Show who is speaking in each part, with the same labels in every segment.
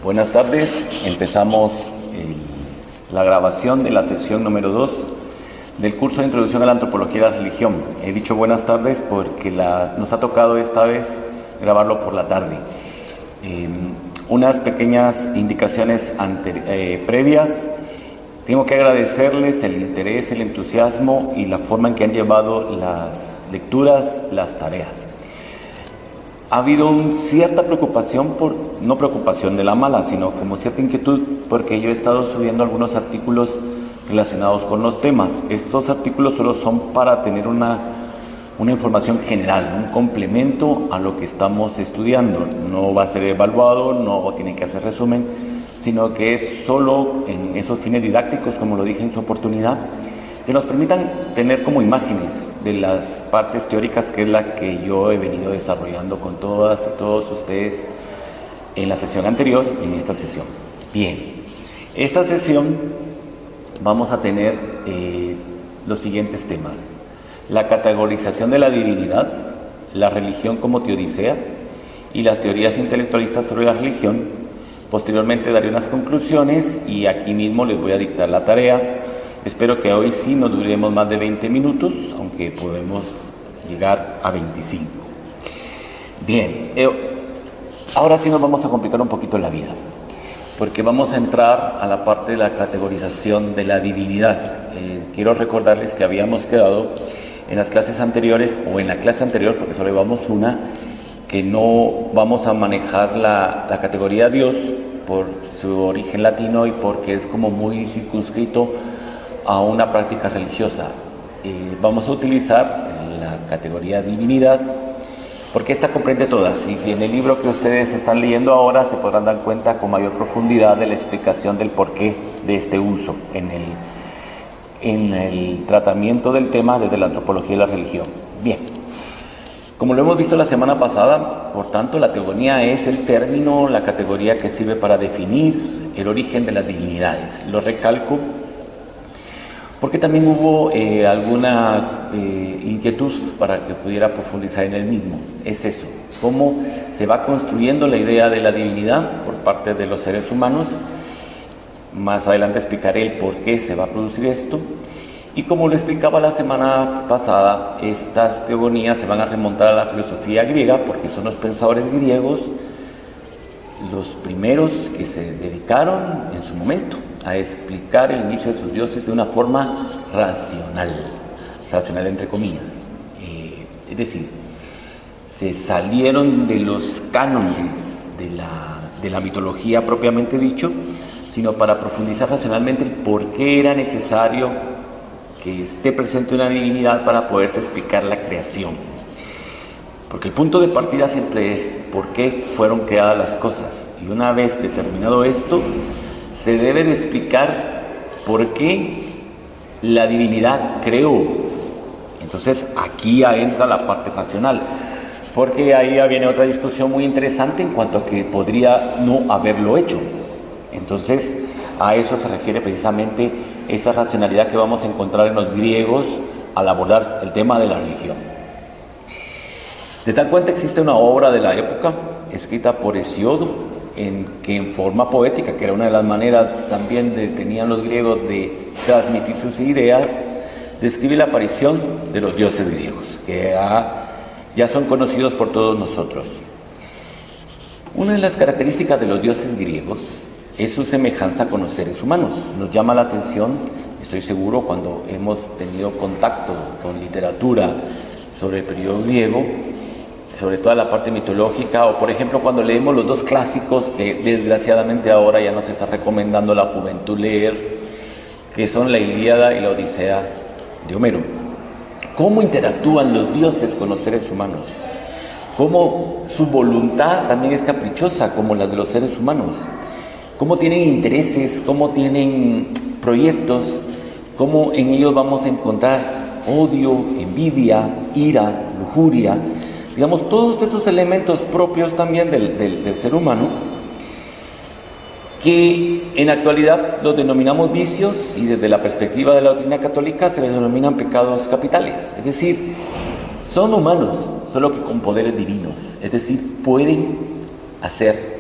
Speaker 1: Buenas tardes, empezamos la grabación de la sesión número 2 del curso de Introducción a la Antropología y la Religión. He dicho buenas tardes porque nos ha tocado esta vez grabarlo por la tarde. Unas pequeñas indicaciones previas. Tengo que agradecerles el interés, el entusiasmo y la forma en que han llevado las lecturas, las tareas. Ha habido cierta preocupación, no preocupación de la mala, sino como cierta inquietud, porque yo he estado subiendo algunos artículos relacionados con los temas. Estos artículos solo son para tener una información general, un complemento a lo que estamos estudiando. No va a ser evaluado, no tiene que hacer resumen, sino que es solo en esos fines didácticos, como lo dije en su oportunidad, que nos permitan tener como imágenes de las partes teóricas, que es la que yo he venido desarrollando con todas y todos ustedes en la sesión anterior y en esta sesión. Bien, esta sesión vamos a tener los siguientes temas: la categorización de la divinidad, la religión como teodicea y las teorías intelectualistas sobre la religión. Posteriormente daré unas conclusiones y aquí mismo les voy a dictar la tarea. Espero que hoy sí no duremos más de 20 minutos, aunque podemos llegar a 25. Bien, ahora sí nos vamos a complicar un poquito la vida, porque vamos a entrar a la parte de la categorización de la divinidad. Quiero recordarles que habíamos quedado en las clases anteriores, o en la clase anterior, porque solo llevamos una, que no vamos a manejar la categoría Dios por su origen latino y porque es como muy circunscrito a una práctica religiosa. Vamos a utilizar la categoría divinidad porque esta comprende todas, y en el libro que ustedes están leyendo ahora se podrán dar cuenta con mayor profundidad de la explicación del porqué de este uso en el tratamiento del tema desde la antropología y la religión. Bien, como lo hemos visto la semana pasada, por tanto, la teogonía es el término, la categoría que sirve para definir el origen de las divinidades. Lo recalco porque también hubo alguna inquietud para que pudiera profundizar en el mismo. Es eso, cómo se va construyendo la idea de la divinidad por parte de los seres humanos. Más adelante explicaré el por qué se va a producir esto. Y como lo explicaba la semana pasada, estas teogonías se van a remontar a la filosofía griega, porque son los pensadores griegos los primeros que se dedicaron en su momento a explicar el inicio de sus dioses de una forma racional entre comillas. Es decir, se salieron de los cánones de la mitología propiamente dicho, sino para profundizar racionalmente el por qué era necesario que esté presente una divinidad para poderse explicar la creación. Porque el punto de partida siempre es por qué fueron creadas las cosas. Y una vez determinado esto, se debe de explicar por qué la divinidad creó. Entonces aquí entra la parte racional, porque ahí viene otra discusión muy interesante en cuanto a que podría no haberlo hecho. Entonces a eso se refiere precisamente esa racionalidad que vamos a encontrar en los griegos al abordar el tema de la religión. De tal cuenta existe una obra de la época escrita por Hesiodo, que en forma poética, que era una de las maneras también tenían los griegos de transmitir sus ideas, describe la aparición de los dioses griegos, que ya son conocidos por todos nosotros. Una de las características de los dioses griegos es su semejanza con los seres humanos. Nos llama la atención, estoy seguro, cuando hemos tenido contacto con literatura sobre el periodo griego, sobre toda la parte mitológica, o por ejemplo cuando leemos los dos clásicos que desgraciadamente ahora ya nos está recomendando la juventud leer, que son la Ilíada y la Odisea de Homero. ¿Cómo interactúan los dioses con los seres humanos? ¿Cómo su voluntad también es caprichosa como la de los seres humanos? ¿Cómo tienen intereses? ¿Cómo tienen proyectos? ¿Cómo en ellos vamos a encontrar odio, envidia, ira, lujuria? Digamos, todos estos elementos propios también del ser humano, que en la actualidad los denominamos vicios, y desde la perspectiva de la doctrina católica se les denominan pecados capitales. Es decir, son humanos, solo que con poderes divinos. Es decir, pueden hacer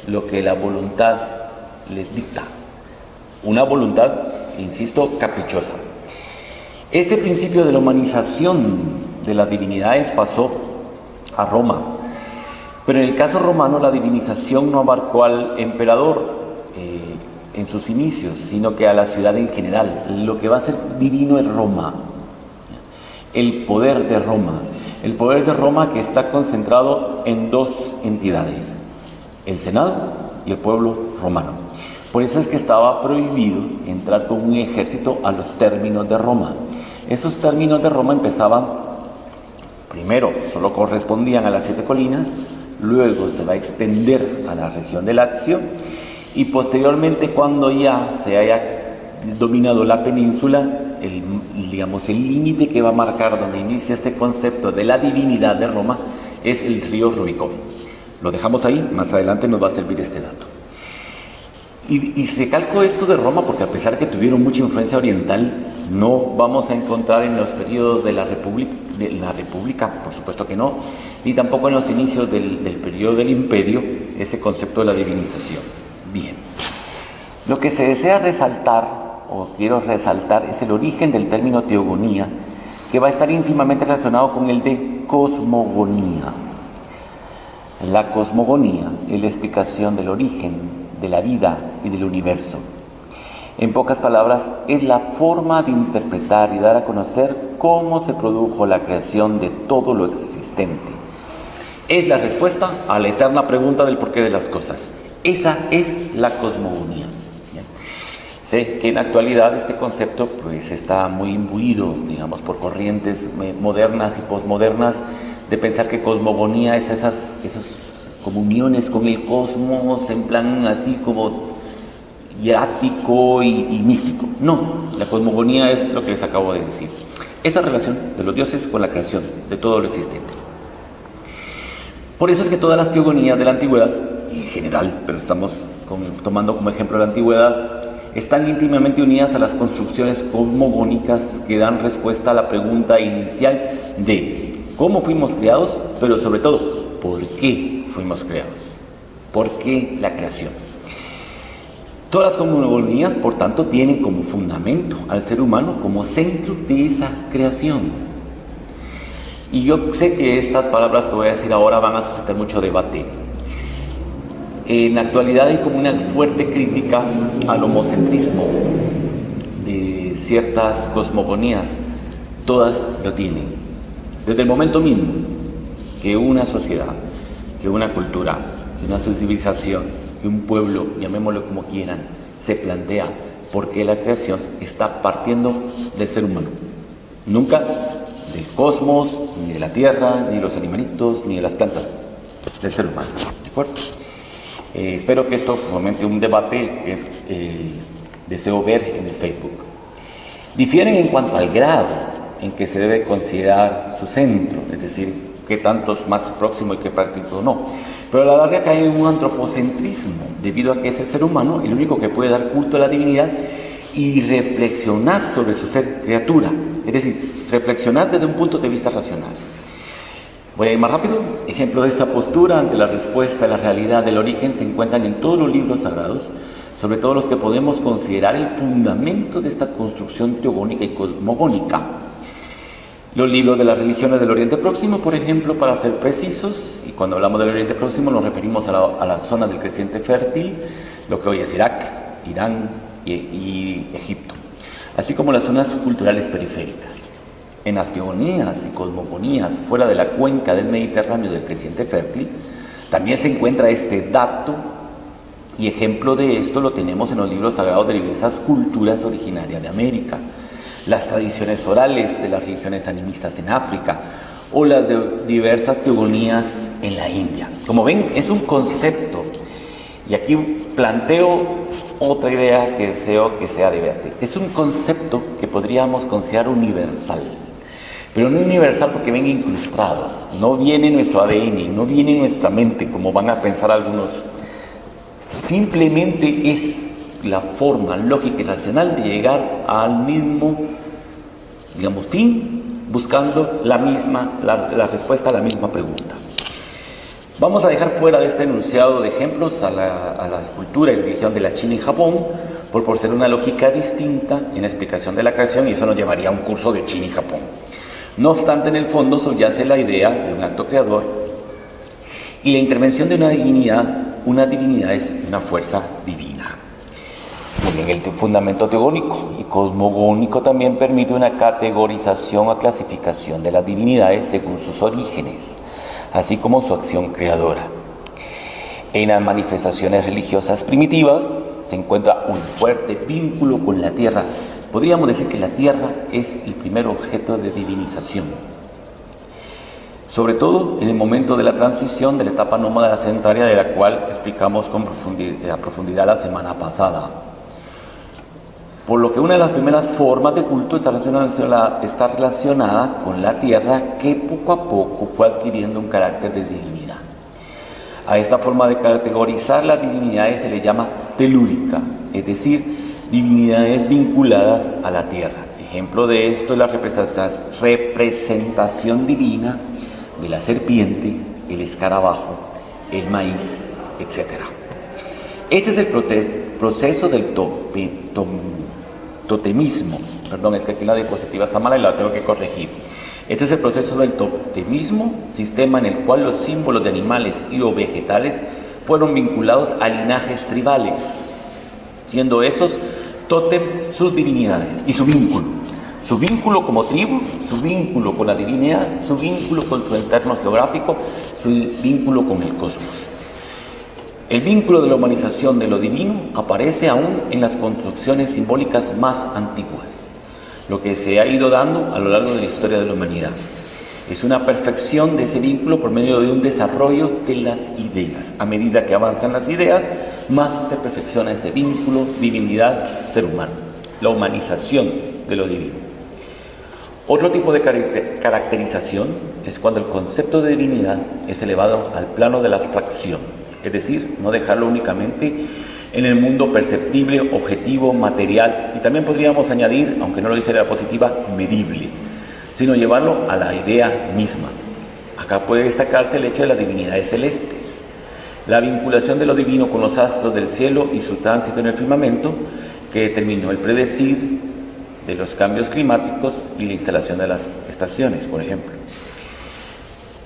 Speaker 1: lo que la voluntad les dicta. Una voluntad, insisto, caprichosa. Este principio de la humanización de las divinidades pasó a Roma, pero en el caso romano la divinización no abarcó al emperador en sus inicios, sino que a la ciudad en general. Lo que va a ser divino es Roma, el poder de Roma. El poder de Roma que está concentrado en dos entidades, el Senado y el pueblo romano. Por eso es que estaba prohibido entrar con un ejército a los términos de Roma. Esos términos de Roma empezaban, primero solo correspondían a las 7 colinas, luego se va a extender a la región del Lacio y posteriormente, cuando ya se haya dominado la península, el límite que va a marcar donde inicia este concepto de la divinidad de Roma es el río Rubicón. Lo dejamos ahí, más adelante nos va a servir este dato. Y recalco esto de Roma porque, a pesar que tuvieron mucha influencia oriental, no vamos a encontrar en los periodos de la República, por supuesto que no, ni tampoco en los inicios del periodo del Imperio, ese concepto de la divinización. Bien, lo que se desea resaltar, o quiero resaltar, es el origen del término teogonía, que va a estar íntimamente relacionado con el de cosmogonía. La cosmogonía es la explicación del origen, de la vida y del universo. En pocas palabras, es la forma de interpretar y dar a conocer cómo se produjo la creación de todo lo existente. Es la respuesta a la eterna pregunta del porqué de las cosas. Esa es la cosmogonía. Sé que en la actualidad este concepto pues está muy imbuido, digamos, por corrientes modernas y posmodernas, de pensar que cosmogonía es esas comuniones con el cosmos en plan así como hierático y místico. No, la cosmogonía es lo que les acabo de decir. Esa relación de los dioses con la creación de todo lo existente. Por eso es que todas las teogonías de la antigüedad, y en general, pero estamos tomando como ejemplo la antigüedad, están íntimamente unidas a las construcciones cosmogónicas que dan respuesta a la pregunta inicial de cómo fuimos creados, pero sobre todo, ¿por qué fuimos creados? ¿Por qué la creación? Todas las cosmogonías, por tanto, tienen como fundamento al ser humano como centro de esa creación. Y yo sé que estas palabras que voy a decir ahora van a suscitar mucho debate. En la actualidad hay como una fuerte crítica al homocentrismo de ciertas cosmogonías. Todas lo tienen. Desde el momento mismo que una sociedad, que una cultura, que una civilización, que un pueblo, llamémoslo como quieran, se plantea por qué la creación, está partiendo del ser humano. Nunca del cosmos, ni de la tierra, ni de los animalitos, ni de las plantas, del ser humano. ¿De acuerdo? Espero que esto fomente un debate que deseo ver en el Facebook. Difieren en cuanto al grado en que se debe considerar su centro, es decir, qué tanto es más próximo y qué práctico no. Pero a la larga cae en un antropocentrismo, debido a que es el ser humano el único que puede dar culto a la divinidad y reflexionar sobre su ser criatura, es decir, reflexionar desde un punto de vista racional. Voy a ir más rápido. Ejemplo de esta postura ante la respuesta a la realidad del origen se encuentran en todos los libros sagrados, sobre todo los que podemos considerar el fundamento de esta construcción teogónica y cosmogónica. Los libros de las religiones del Oriente Próximo, por ejemplo, para ser precisos, y cuando hablamos del Oriente Próximo nos referimos a la zona del creciente fértil, lo que hoy es Irak, Irán y Egipto, así como las zonas culturales periféricas. En las teogonías y cosmogonías fuera de la cuenca del Mediterráneo del creciente fértil, también se encuentra este dato, y ejemplo de esto lo tenemos en los libros sagrados de diversas culturas originarias de América, las tradiciones orales de las religiones animistas en África, o las de diversas teogonías en la India. Como ven, es un concepto, y aquí planteo otra idea que deseo que sea debate. Es un concepto que podríamos considerar universal, pero no universal porque venga incrustado, no viene en nuestro ADN, no viene en nuestra mente, como van a pensar algunos. Simplemente es la forma lógica y racional de llegar al mismo, digamos, fin, buscando la respuesta a la misma pregunta. Vamos a dejar fuera de este enunciado de ejemplos a la cultura y religión de la China y Japón, por ser una lógica distinta en la explicación de la creación, y eso nos llevaría a un curso de China y Japón. No obstante, en el fondo subyace la idea de un acto creador y la intervención de una divinidad es una fuerza divina. Muy bien, el fundamento teogónico y cosmogónico también permite una categorización o clasificación de las divinidades según sus orígenes, así como su acción creadora. En las manifestaciones religiosas primitivas se encuentra un fuerte vínculo con la tierra. Podríamos decir que la tierra es el primer objeto de divinización, sobre todo en el momento de la transición de la etapa nómada sedentaria, de la cual explicamos con profundidad la semana pasada. Por lo que una de las primeras formas de culto está relacionada con la tierra, que poco a poco fue adquiriendo un carácter de divinidad. A esta forma de categorizar las divinidades se le llama telúrica, es decir, divinidades vinculadas a la tierra. Ejemplo de esto es la representación divina de la serpiente, el escarabajo, el maíz, etc. Este es el proceso del totemismo. Perdón, es que aquí la diapositiva está mala y la tengo que corregir. Este es el proceso del totemismo, sistema en el cual los símbolos de animales y o vegetales fueron vinculados a linajes tribales, siendo esos tótems sus divinidades y su vínculo como tribu, su vínculo con la divinidad, su vínculo con su entorno geográfico, su vínculo con el cosmos. El vínculo de la humanización de lo divino aparece aún en las construcciones simbólicas más antiguas, lo que se ha ido dando a lo largo de la historia de la humanidad. Es una perfección de ese vínculo por medio de un desarrollo de las ideas. A medida que avanzan las ideas, más se perfecciona ese vínculo divinidad-ser humano, la humanización de lo divino. Otro tipo de caracterización es cuando el concepto de divinidad es elevado al plano de la abstracción, es decir, no dejarlo únicamente en el mundo perceptible, objetivo, material, y también podríamos añadir, aunque no lo dice la diapositiva, medible, sino llevarlo a la idea misma. Acá puede destacarse el hecho de las divinidades celestes, la vinculación de lo divino con los astros del cielo y su tránsito en el firmamento, que determinó el predecir de los cambios climáticos y la instalación de las estaciones, por ejemplo.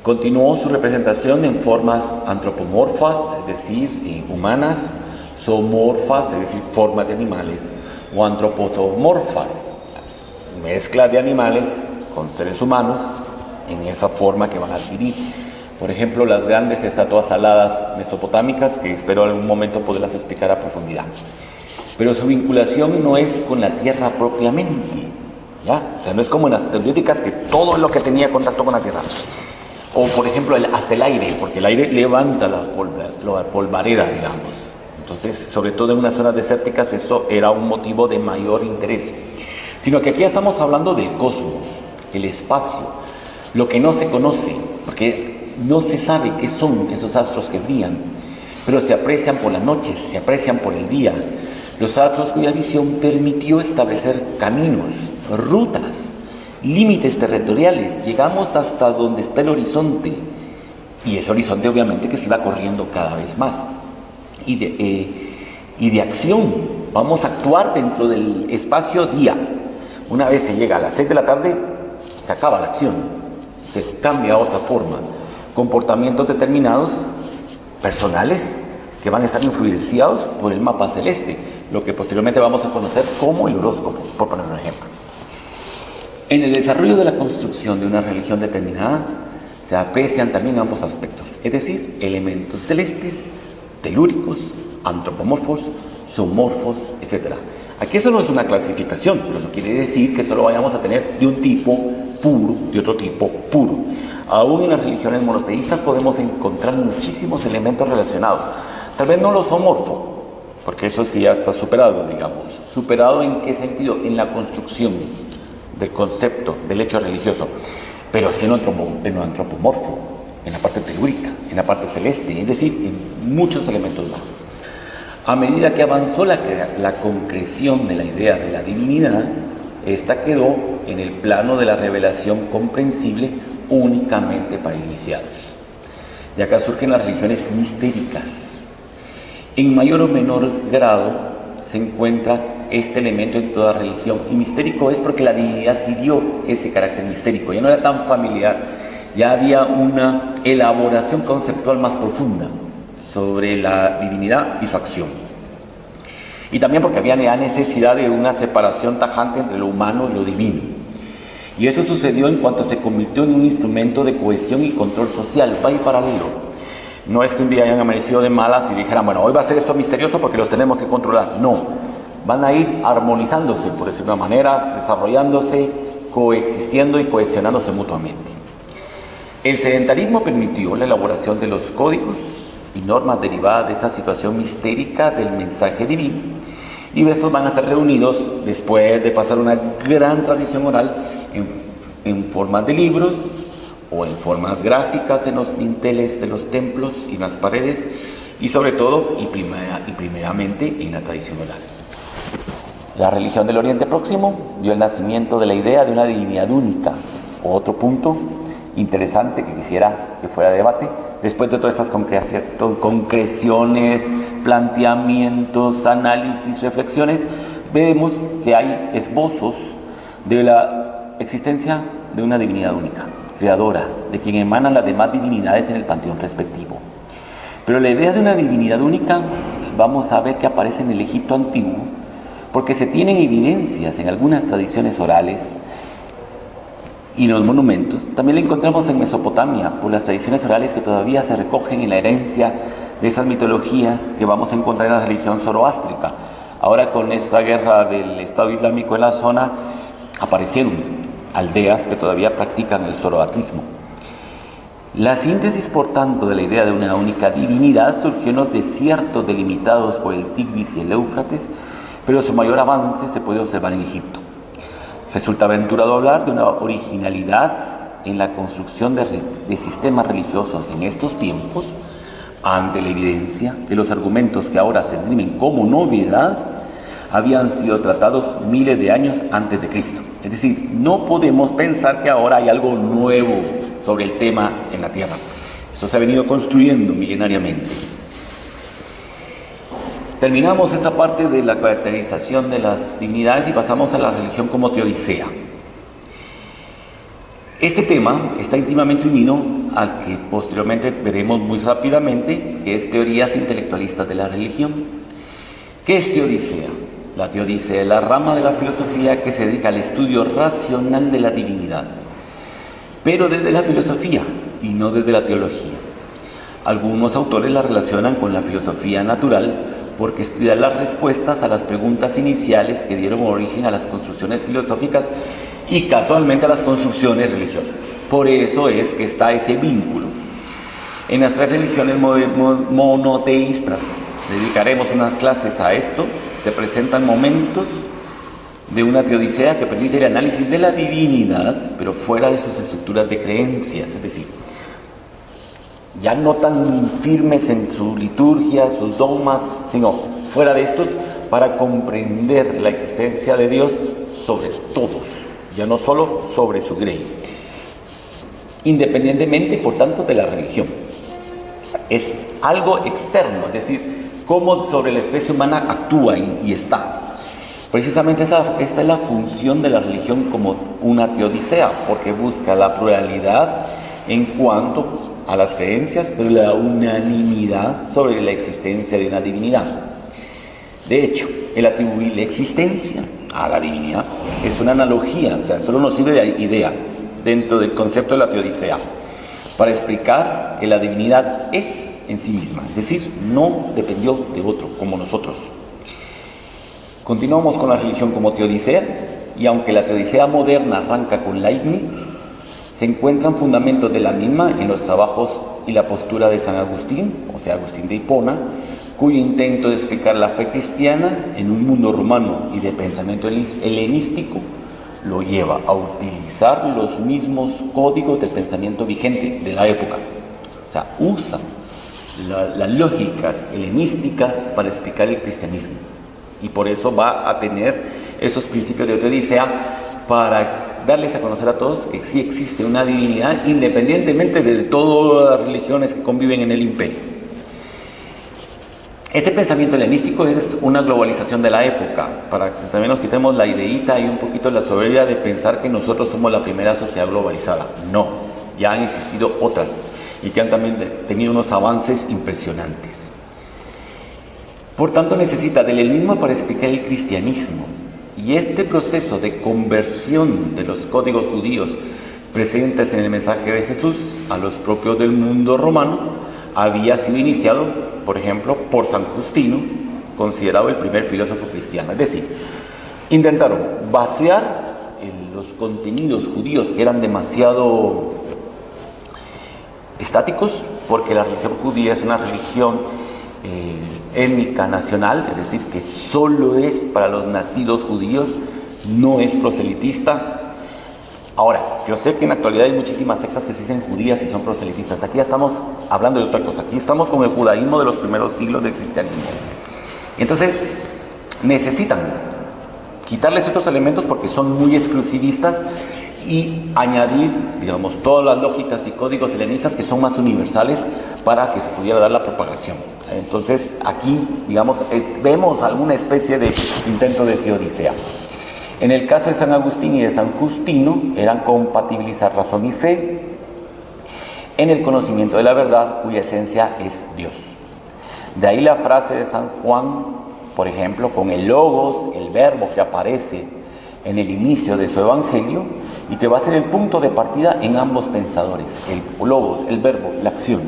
Speaker 1: Continuó su representación en formas antropomorfas, es decir, humanas, zoomorfas, es decir, formas de animales, o antropomorfas, mezcla de animales con seres humanos en esa forma que van a adquirir. Por ejemplo, las grandes estatuas aladas mesopotámicas, que espero algún momento poderlas explicar a profundidad. Pero su vinculación no es con la tierra propiamente, ¿ya? O sea, no es como en las telúricas, que todo lo que tenía contacto con la tierra. O, por ejemplo, hasta el aire, porque el aire levanta la polvareda, digamos. Entonces, sobre todo en unas zonas desérticas, eso era un motivo de mayor interés. Sino que aquí ya estamos hablando del cosmos, el espacio, lo que no se conoce, porque no se sabe qué son esos astros que brillan, pero se aprecian por las noches, se aprecian por el día. Los astros cuya visión permitió establecer caminos, rutas, límites territoriales. Llegamos hasta donde está el horizonte, y ese horizonte obviamente que se iba corriendo cada vez más. Y de acción, vamos a actuar dentro del espacio día. Una vez se llega a las 6 de la tarde, se acaba la acción, se cambia a otra forma. Comportamientos determinados, personales, que van a estar influenciados por el mapa celeste, lo que posteriormente vamos a conocer como el horóscopo, por poner un ejemplo. En el desarrollo de la construcción de una religión determinada, se aprecian también ambos aspectos, es decir, elementos celestes, telúricos, antropomorfos, zoomorfos, etc. Aquí eso no es una clasificación, pero no quiere decir que solo vayamos a tener de un tipo puro, de otro tipo puro. Aún en las religiones monoteístas podemos encontrar muchísimos elementos relacionados. Tal vez no los zoomorfos, porque eso sí ya está superado, digamos. ¿Superado en qué sentido? En la construcción del concepto, del hecho religioso, pero sí en lo antropomorfo, en la parte telúrica, en la parte celeste, es decir, en muchos elementos más. A medida que avanzó la concreción de la idea de la divinidad, esta quedó en el plano de la revelación comprensible únicamente para iniciados. De acá surgen las religiones mistéricas. En mayor o menor grado se encuentra este elemento en toda religión. Y mistérico es porque la divinidad adquirió ese carácter mistérico. Ya no era tan familiar, ya había una elaboración conceptual más profunda sobre la divinidad y su acción. Y también porque había la necesidad de una separación tajante entre lo humano y lo divino. Y eso sucedió en cuanto se convirtió en un instrumento de cohesión y control social. Va a ir paralelo. No es que un día hayan amanecido de malas y dijeran, bueno, hoy va a ser esto misterioso porque los tenemos que controlar. No, van a ir armonizándose, por decirlo de una manera, desarrollándose, coexistiendo y cohesionándose mutuamente. El sedentarismo permitió la elaboración de los códigos y normas derivadas de esta situación mistérica del mensaje divino, y estos van a ser reunidos después de pasar una gran tradición oral en formas de libros o en formas gráficas en los dinteles de los templos y en las paredes, y sobre todo y primeramente en la tradición oral. La religión del Oriente Próximo vio el nacimiento de la idea de una divinidad única. Otro punto interesante que quisiera que fuera debate, después de todas estas concreciones, planteamientos, análisis, reflexiones, vemos que hay esbozos de la existencia de una divinidad única, creadora, de quien emanan las demás divinidades en el panteón respectivo. Pero la idea de una divinidad única, vamos a ver que aparece en el Egipto antiguo, porque se tienen evidencias en algunas tradiciones orales y en los monumentos. También la encontramos en Mesopotamia, por las tradiciones orales que todavía se recogen en la herencia de esas mitologías que vamos a encontrar en la religión zoroástrica. Ahora, con esta guerra del Estado Islámico en la zona, aparecieron aldeas que todavía practican el zoroatrismo. La síntesis, por tanto, de la idea de una única divinidad surgió en los desiertos delimitados por el Tigris y el Éufrates, pero su mayor avance se puede observar en Egipto. Resulta aventurado hablar de una originalidad en la construcción de sistemas religiosos en estos tiempos, ante la evidencia que los argumentos que ahora se esgrimen como novedad habían sido tratados miles de años antes de Cristo. Es decir, no podemos pensar que ahora hay algo nuevo sobre el tema en la Tierra. Esto se ha venido construyendo milenariamente. Terminamos esta parte de la caracterización de las divinidades y pasamos a la religión como teodicea. Este tema está íntimamente unido al que posteriormente veremos muy rápidamente, que es teorías intelectualistas de la religión. ¿Qué es teodicea? La teodicea es la rama de la filosofía que se dedica al estudio racional de la divinidad, pero desde la filosofía y no desde la teología. Algunos autores la relacionan con la filosofía natural porque estudia las respuestas a las preguntas iniciales que dieron origen a las construcciones filosóficas y casualmente a las construcciones religiosas. Por eso es que está ese vínculo. En las tres religiones monoteístas dedicaremos unas clases a esto. Se presentan momentos de una teodicea que permite el análisis de la divinidad, pero fuera de sus estructuras de creencias, es decir, ya no tan firmes en su liturgia, sus dogmas, sino fuera de estos, para comprender la existencia de Dios sobre todos, ya no solo sobre su grey, independientemente, por tanto, de la religión. Es algo externo, es decir, cómo sobre la especie humana actúa y está. Precisamente esta es la función de la religión como una teodicea, porque busca la pluralidad en cuanto a las creencias, pero la unanimidad sobre la existencia de una divinidad. De hecho, el atribuir la existencia a la divinidad es una analogía, o sea, solo nos sirve de idea dentro del concepto de la teodicea, para explicar que la divinidad es en sí misma, es decir, no dependió de otro, como nosotros. Continuamos con la religión como teodicea, y aunque la teodicea moderna arranca con Leibniz, se encuentran fundamentos de la misma en los trabajos y la postura de San Agustín, o sea, Agustín de Hipona, cuyo intento de explicar la fe cristiana en un mundo romano y de pensamiento helenístico lo lleva a utilizar los mismos códigos de pensamiento vigente de la época. O sea, usa las lógicas helenísticas para explicar el cristianismo. Y por eso va a tener esos principios de teodicea para darles a conocer a todos que sí existe una divinidad independientemente de todas las religiones que conviven en el imperio. Este pensamiento helenístico es una globalización de la época, para que también nos quitemos la ideita y un poquito la soberbia de pensar que nosotros somos la primera sociedad globalizada. No, ya han existido otras y que han también tenido unos avances impresionantes. Por tanto, necesita del helenismo para explicar el cristianismo. Y este proceso de conversión de los códigos judíos presentes en el mensaje de Jesús a los propios del mundo romano había sido iniciado, por ejemplo, por San Justino, considerado el primer filósofo cristiano. Es decir, intentaron vaciar los contenidos judíos que eran demasiado estáticos, porque la religión judía es una religión étnica nacional, es decir, que solo es para los nacidos judíos, no es proselitista. Ahora, yo sé que en la actualidad hay muchísimas sectas que se dicen judías y son proselitistas. Aquí ya estamos hablando de otra cosa. Aquí estamos con el judaísmo de los primeros siglos del cristianismo. Entonces, necesitan quitarles estos elementos porque son muy exclusivistas y añadir, digamos, todas las lógicas y códigos helenistas que son más universales para que se pudiera dar la propagación. Entonces, aquí, digamos, vemos alguna especie de intento de teodicea. En el caso de San Agustín y de San Justino, eran compatibilizar razón y fe en el conocimiento de la verdad, cuya esencia es Dios. De ahí la frase de San Juan, por ejemplo, con el logos, el verbo que aparece en el inicio de su evangelio y que va a ser el punto de partida en ambos pensadores, el logos, el verbo, la acción.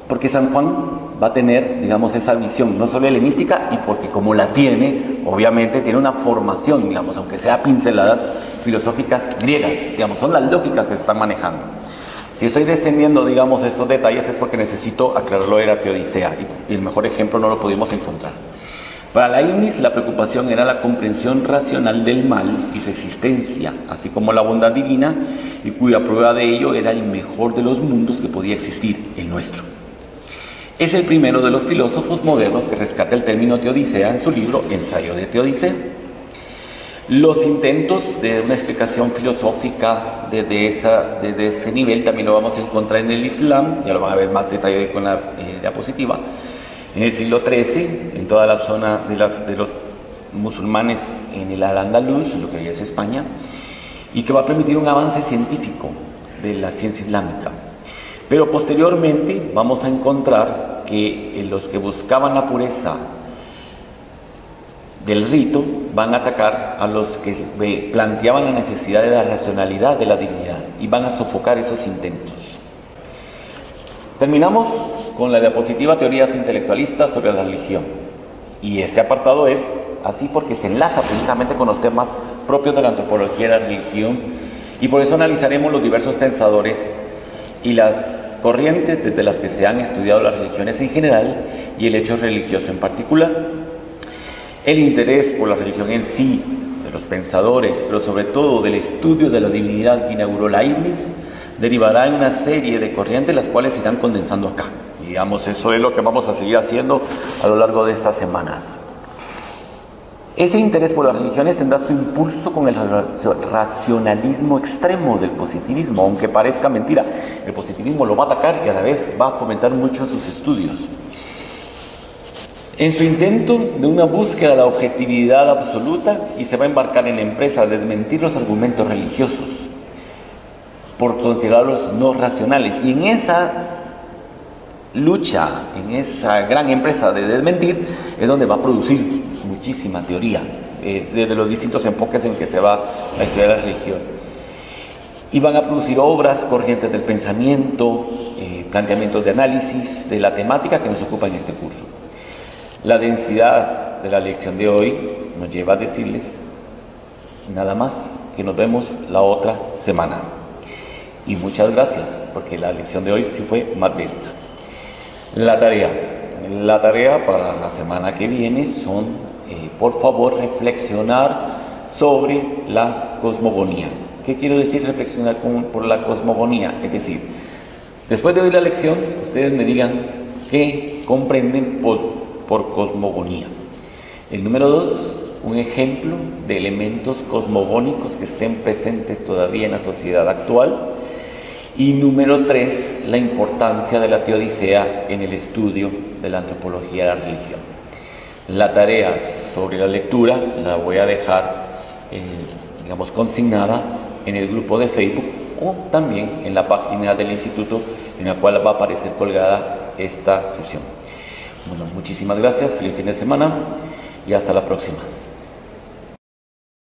Speaker 1: Porque San Juan va a tener, digamos, esa visión no solo helenística y porque como la tiene, obviamente tiene una formación, digamos, aunque sea pinceladas filosóficas griegas, digamos, son las lógicas que se están manejando. Si estoy descendiendo, digamos, estos detalles es porque necesito aclararlo de la teodicea y el mejor ejemplo no lo pudimos encontrar. Para Leibniz la preocupación era la comprensión racional del mal y su existencia, así como la bondad divina, y cuya prueba de ello era el mejor de los mundos que podía existir, el nuestro. Es el primero de los filósofos modernos que rescata el término teodicea en su libro Ensayo de Teodicea. Los intentos de una explicación filosófica desde ese nivel también lo vamos a encontrar en el Islam, ya lo van a ver más detallado con la diapositiva. En el siglo XIII, en toda la zona de los musulmanes en el Al-Andalus, lo que hoy es España, y que va a permitir un avance científico de la ciencia islámica. Pero posteriormente vamos a encontrar que los que buscaban la pureza del rito van a atacar a los que planteaban la necesidad de la racionalidad de la divinidad y van a sofocar esos intentos. Terminamos con la diapositiva Teorías intelectualistas sobre la religión. Y este apartado es así porque se enlaza precisamente con los temas propios de la antropología de la religión y por eso analizaremos los diversos pensadores y las corrientes desde las que se han estudiado las religiones en general y el hecho religioso en particular. El interés por la religión en sí, de los pensadores, pero sobre todo del estudio de la divinidad que inauguró Leibniz, derivará en una serie de corrientes las cuales se irán condensando acá. Y digamos, eso es lo que vamos a seguir haciendo a lo largo de estas semanas. Ese interés por las religiones tendrá su impulso con el racionalismo extremo del positivismo, aunque parezca mentira. El positivismo lo va a atacar y a la vez va a fomentar mucho sus estudios. En su intento de una búsqueda de la objetividad absoluta, y se va a embarcar en la empresa de desmentir los argumentos religiosos por considerarlos no racionales. Y en esa lucha, en esa gran empresa de desmentir, es donde va a producir muchísima teoría, desde los distintos enfoques en que se va a estudiar la religión. Y van a producir obras, corrientes del pensamiento, planteamientos de análisis de la temática que nos ocupa en este curso. La densidad de la lección de hoy nos lleva a decirles nada más que nos vemos la otra semana. Y muchas gracias, porque la lección de hoy sí fue más densa. La tarea para la semana que viene son, por favor, reflexionar sobre la cosmogonía. ¿Qué quiero decir reflexionar por la cosmogonía? Es decir, después de oír la lección, ustedes me digan qué comprenden por cosmogonía. El número 2, un ejemplo de elementos cosmogónicos que estén presentes todavía en la sociedad actual. Y número 3, la importancia de la teodicea en el estudio de la antropología de la religión. La tarea sobre la lectura la voy a dejar, consignada en el grupo de Facebook o también en la página del instituto, en la cual va a aparecer colgada esta sesión. Bueno, muchísimas gracias, feliz fin de semana y hasta la próxima.